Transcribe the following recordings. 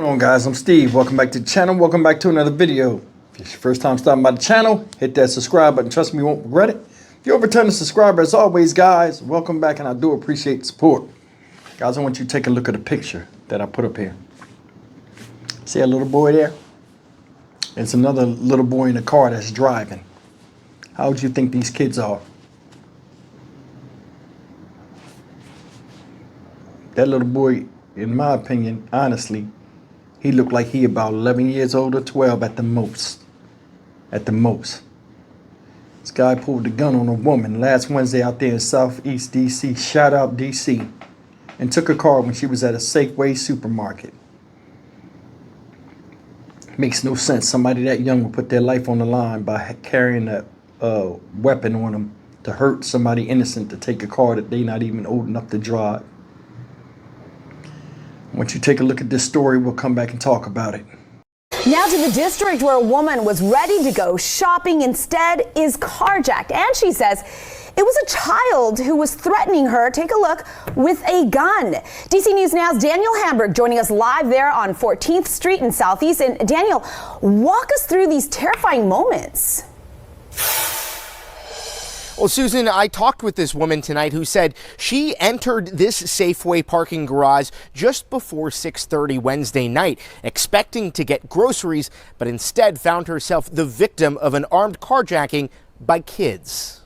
What's going on, guys? I'm Steve. Welcome back to the channel. Welcome back to another video. If it's your first time stopping by the channel, hit that subscribe button. Trust me, you won't regret it. If you're a returning subscriber, as always, guys, welcome back, and I do appreciate the support. Guys, I want you to take a look at the picture that I put up here. See a little boy there? It's another little boy in a car that's driving. How would you think these kids are? That little boy, in my opinion, honestly, he looked like he about 11 years old or 12 at the most. At the most. This guy pulled the gun on a woman last Wednesday out there in Southeast DC. Shout out DC. And took her car when she was at a Safeway supermarket. Makes no sense. Somebody that young would put their life on the line by carrying a weapon on them to hurt somebody innocent, to take a car that they not even old enough to drive. Once you take a look at this story, we'll come back and talk about it. Now to the district where a woman was ready to go shopping, instead is carjacked. And she says it was a child who was threatening her, take a look, with a gun. DC News Now's Daniel Hamburg joining us live there on 14th Street in Southeast. And Daniel, walk us through these terrifying moments. Well, Susan, I talked with this woman tonight who said she entered this Safeway parking garage just before 6:30 Wednesday night, expecting to get groceries, but instead found herself the victim of an armed carjacking by kids.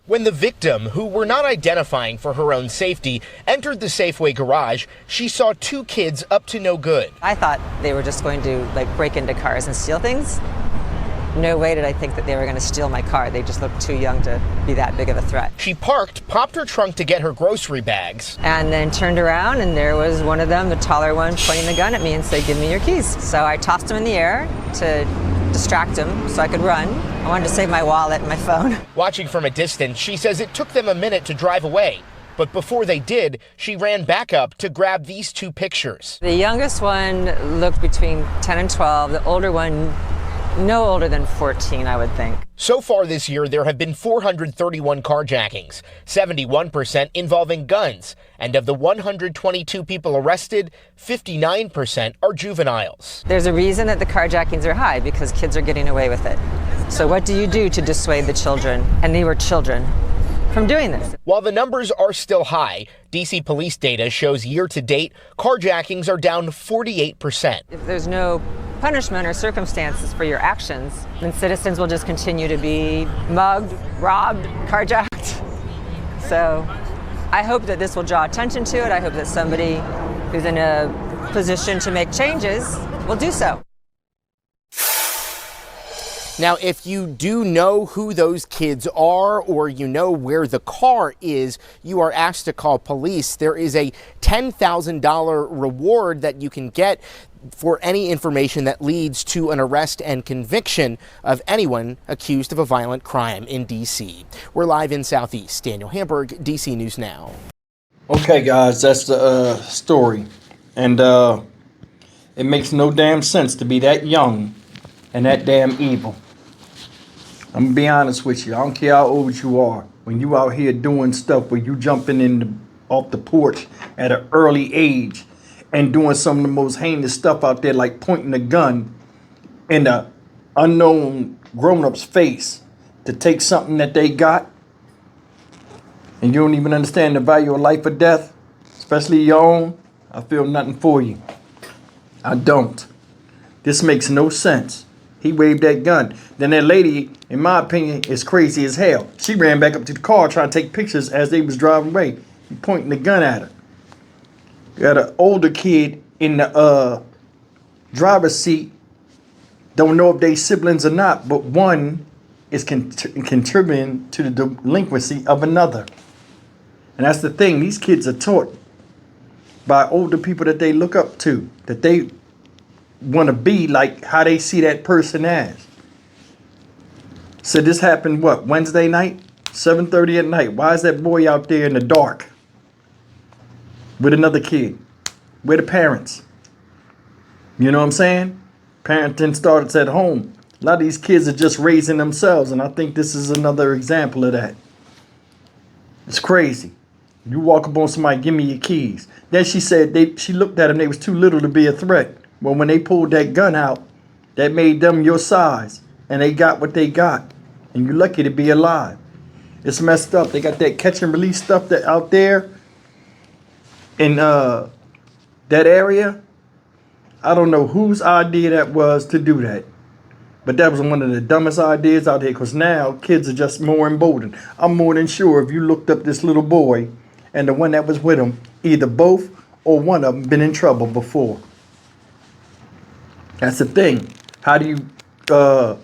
When the victim, who we're not identifying for her own safety, entered the Safeway garage, she saw two kids up to no good. I thought they were just going to break into cars and steal things. No way did I think that they were going to steal my car. They just looked too young to be that big of a threat. She parked, popped her trunk to get her grocery bags, and then turned around, and there was one of them, the taller one, pointing the gun at me and said, "Give me your keys." So I tossed them in the air to distract him so I could run. I wanted to save my wallet and my phone. Watching from a distance, she says it took them a minute to drive away. But before they did, she ran back up to grab these two pictures. The youngest one looked between 10 and 12. The older one, no older than 14, I would think. So far this year, there have been 431 carjackings, 71% involving guns. And of the 122 people arrested, 59% are juveniles. There's a reason that the carjackings are high, because kids are getting away with it. So what do you do to dissuade the children, and they were children, from doing this? While the numbers are still high, DC police data shows year-to-date, carjackings are down 48%. If there's no punishment or circumstances for your actions, then citizens will just continue to be mugged, robbed, carjacked. So I hope that this will draw attention to it. I hope that somebody who's in a position to make changes will do so. Now, if you do know who those kids are, or you know where the car is, you are asked to call police. There is a $10,000 reward that you can get for any information that leads to an arrest and conviction of anyone accused of a violent crime in D.C. We're live in Southeast. Daniel Hamburg, DC News Now. Okay, guys, that's the story. And it makes no damn sense to be that young and that damn evil. I'm gonna be honest with you. I don't care how old you are. When you out here doing stuff where you jumping off the porch at an early age and doing some of the most heinous stuff out there, like pointing a gun in the unknown grown-up's face to take something that they got, and you don't even understand the value of life or death, especially your own, I feel nothing for you. I don't. This makes no sense. He waved that gun. Then that lady, in my opinion, is crazy as hell. She ran back up to the car trying to take pictures as they was driving away. He pointing the gun at her. You got an older kid in the driver's seat. Don't know if they siblings or not, but one is contributing to the delinquency of another. And that's the thing. These kids are taught by older people that they look up to, that they want to be like how they see that person as. So this happened, what, Wednesday night? 7:30 at night. Why is that boy out there in the dark with another kid? Where the parents? You know what I'm saying? Parenting starts at home. A lot of these kids are just raising themselves, and I think this is another example of that. It's crazy. You walk up on somebody, give me your keys. Then she said she looked at them, they was too little to be a threat. Well, when they pulled that gun out, that made them your size. And they got what they got. And you're lucky to be alive. It's messed up. They got that catch and release stuff that out there in that area. I don't know whose idea that was to do that. But that was one of the dumbest ideas out there, because now kids are just more emboldened. I'm more than sure if you looked up this little boy and the one that was with him, either both or one of them been in trouble before. That's the thing. How do you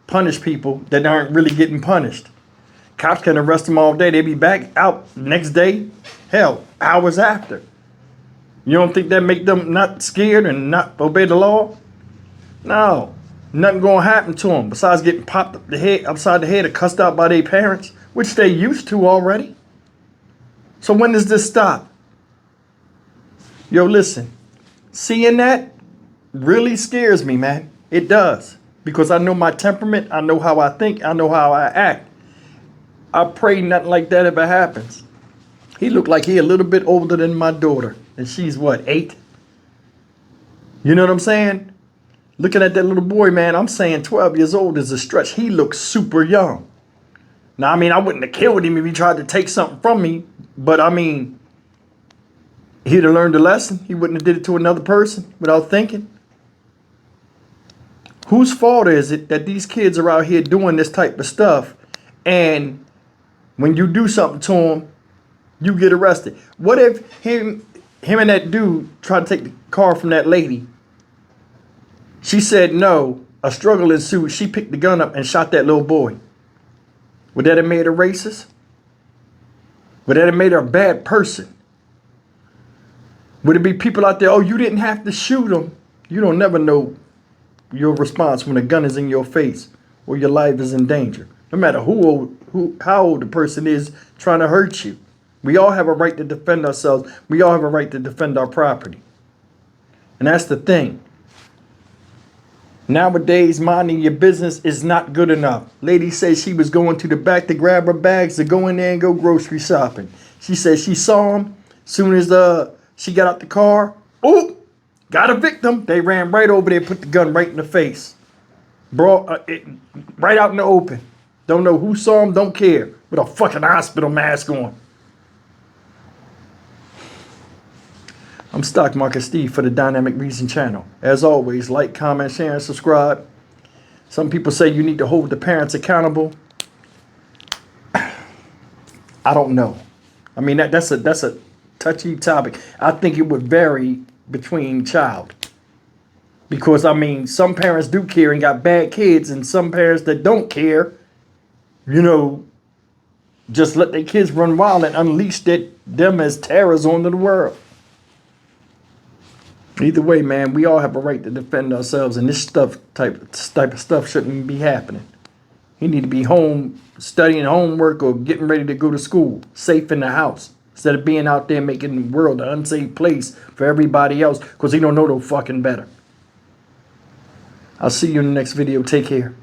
punish people that aren't really getting punished? Cops can arrest them all day. They be back out next day. Hell, hours after. You don't think that make them not scared and not obey the law? No. Nothing gonna happen to them besides getting popped upside the head or cussed out by their parents, which they used to already. So when does this stop? Yo, listen. Seeing that really scares me, man. It does. Because I know my temperament. I know how I think. I know how I act. I pray nothing like that ever happens. He looked like he a little bit older than my daughter. And she's what, 8? You know what I'm saying? Looking at that little boy, man, I'm saying 12 years old is a stretch. He looks super young. Now, I mean, I wouldn't have killed him if he tried to take something from me. But, I mean, he'd have learned a lesson. He wouldn't have did it to another person without thinking. Whose fault is it that these kids are out here doing this type of stuff, and when you do something to them, you get arrested? What if him and that dude tried to take the car from that lady? She said no. A struggle ensued. She picked the gun up and shot that little boy. Would that have made her racist? Would that have made her a bad person? Would it be people out there, oh, you didn't have to shoot him? You don't never know your response when a gun is in your face or your life is in danger. No matter how old the person is trying to hurt you. We all have a right to defend ourselves. We all have a right to defend our property. And that's the thing. Nowadays, minding your business is not good enough. Lady says she was going to the back to grab her bags to go in there and go grocery shopping. She said she saw him. Soon as she got out the car, oh, got a victim. They ran right over there, put the gun right in the face. Brought it right out in the open. Don't know who saw him, don't care. With a fucking hospital mask on. I'm Stock Market Steve for the Dynamic Reason channel. As always, like, comment, share, and subscribe. Some people say you need to hold the parents accountable. I don't know. I mean, that's a touchy topic. I think it would vary between child. Because, I mean, some parents do care and got bad kids, and some parents that don't care, you know, just let their kids run wild and unleash them as terrors onto the world. Either way, man, we all have a right to defend ourselves, and this type of stuff shouldn't be happening. You need to be home studying homework or getting ready to go to school, safe in the house, instead of being out there making the world an unsafe place for everybody else because they don't know no fucking better. I'll see you in the next video. Take care.